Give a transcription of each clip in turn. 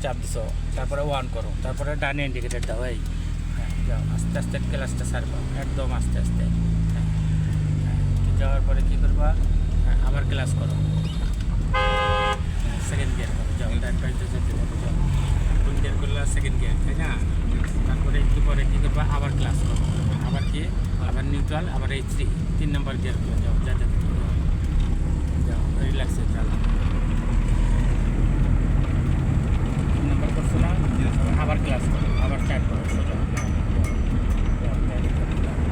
চাপ দিছো, তারপরে ওয়ান করো, তারপরে ডানে ইন্ডিকেটার দাও। এই হ্যাঁ যাও, আস্তে আস্তে ক্লাসটা ছাড়বা, একদম আস্তে আস্তে। হ্যাঁ যাওয়ার পরে কী করবা, হ্যাঁ আবার ক্লাস করো, সেকেন্ড গিয়ার করো, যাও ডান পাশে যেতে থাকো, যাও ফুল গিয়ার করলে সেকেন্ড গিয়ার, তাই না? তারপরে একটু পরে কী করবা, আবার ক্লাস করো, আবার কি, আবার নিউট্রাল, আবার এই 3 নম্বর গিয়ার করো, যাও যাতে যাও রিল্যাক্সে চালাও। 3 নম্বর করছো না, আবার ক্লাস করো, আবার স্টার্ট করো, সোজা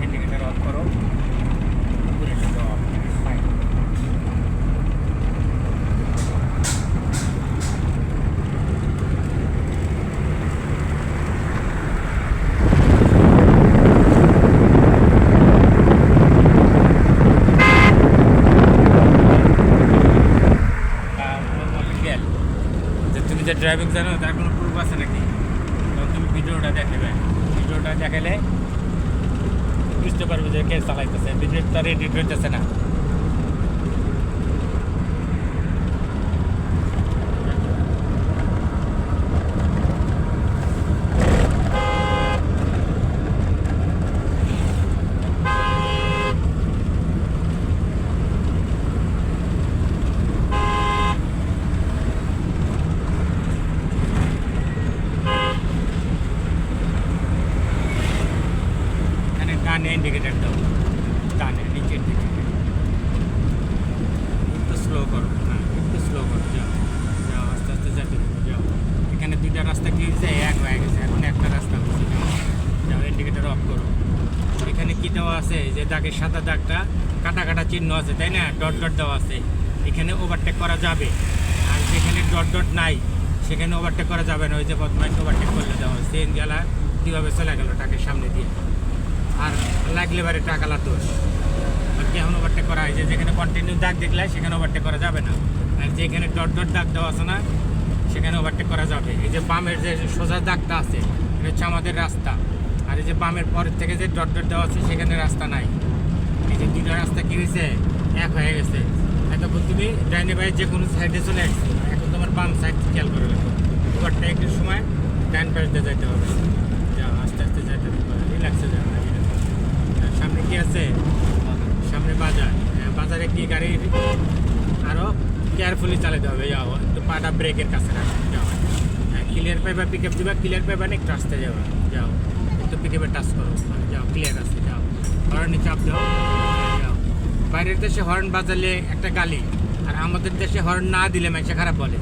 ইন্ডিকেটার অফ করো, পুরো সোজা অফ, ফাইন। তুমি যে ড্রাইভিং জানো তার কোনো প্রুফ আছে নাকি? তুমি ভিডিওটা দেখবে, ভিডিওটা দেখালে বুঝতে পারবে যে কে চালাইতেছে, ভিডিও তার এডিট হইতেছে না। ডানে ইন্ডিকেটার দাও, ডানে নিচের দিকে একটু স্লো করো, হ্যাঁ একটু স্লো করো, যাও যাও আস্তে আস্তে যেতে থাকো, যাও। এখানে 2টা রাস্তা কি হয়েছে, এক হয়ে গেছে, এখন একটা রাস্তা হচ্ছে, যাও যাও ইন্ডিকেটার অফ করো। এখানে কী দেওয়া আছে, যে দাগের সাদা দাগটা কাটা কাটা চিহ্ন আছে, তাই না? ডট ডট দেওয়া আছে, এখানে ওভারটেক করা যাবে। আর যেখানে ডট ডট নাই সেখানে ওভারটেক করা যাবে না। ওই যে বদমাইশ ওভারটেক করলে দেওয়া হয়, সেন গেলা কীভাবে চলে গেল টাকের সামনে দিয়ে, আর লাগলে বারে টাকালার দোষ। আর কেমন ওভারটেক করা হয়, যে যেখানে কন্টিনিউ দাগ দেখলে সেখানে ওভারটেক করা যাবে না, আর যেখানে ডট ডট দাগ দেওয়া আছে না সেখানে ওভারটেক করা যাবে। এই যে বামের যে সোজা দাগটা আছে এটা হচ্ছে আমাদের রাস্তা, আর এই যে বামের পরের থেকে যে ডট ডট দেওয়া আছে সেখানে রাস্তা নাই। এই যে 2টা রাস্তা কী হয়েছে, এক হয়ে গেছে। এতক্ষণ তুমি ডাইনে বাইরে যে কোনো সাইডে চলে আসছো, এখন তোমার বাম সাইড খেয়াল করে রাখো। ওভারটেকের সময় ডাইন পাশে যেতে হবে, যাও আস্তে আস্তে যেতে হবে, রিল্যাক্সে যাও। সামনে কি আছে, সামনে বাজার, বাজারে কি গাড়ি আরও কেয়ারফুলি চালাতে হবে, যাও একটু পাটা ব্রেকের কাছে রাখো, যাও ক্লিয়ার পাইবা, পিক আপ দিবা, ক্লিয়ার পাইবা না একটু আসতে যাবে, যাও একটু পিক আপে টাচ করো, যাও ক্লিয়ার আছে, যাও হর্নে চাপ দাও, যাও। বাইরের দেশে হর্ন বাজালে একটা গালি, আর আমাদের দেশে হর্ন না দিলে মানুষে খারাপ বলে,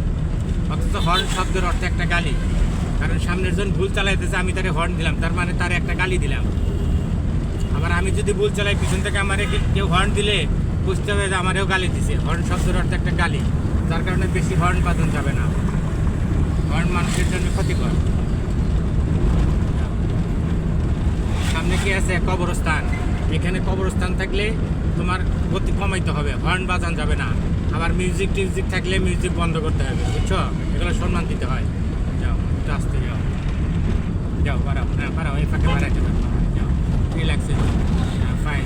অথচ হর্ন শব্দের অর্থে একটা গালি। কারণ সামনের জন ভুল চালাইতেছে, আমি তারে হর্ন দিলাম, তার মানে তারে একটা গালি দিলাম। আবার আমি যদি ভুল চালাই, পিছন থেকে আমার কেউ হর্ন দিলে বুঝতে হবে যে আমারও গালি দিছে। হর্ন শব্দের অর্থে একটা গালি, যার কারণে বেশি হর্ন বাজানো যাবে না, হর্ন মানুষের জন্য ক্ষতিকর। সামনে কি আছে, কবরস্থান। এখানে কবরস্থান থাকলে তোমার গতি কমাইতে হবে, হর্ন বাজানো যাবে না। আবার মিউজিক টিউজিক থাকলে মিউজিক বন্ধ করতে হবে, বুঝছো? এগুলো সম্মান দিতে হয়। যাও একটু আসতে যাও, যাও বাড়াও, হ্যাঁ বাড়াও, এই ফাঁকে বাড়াইতে পারো, যাও রিল্যাক্সে, ফাইন।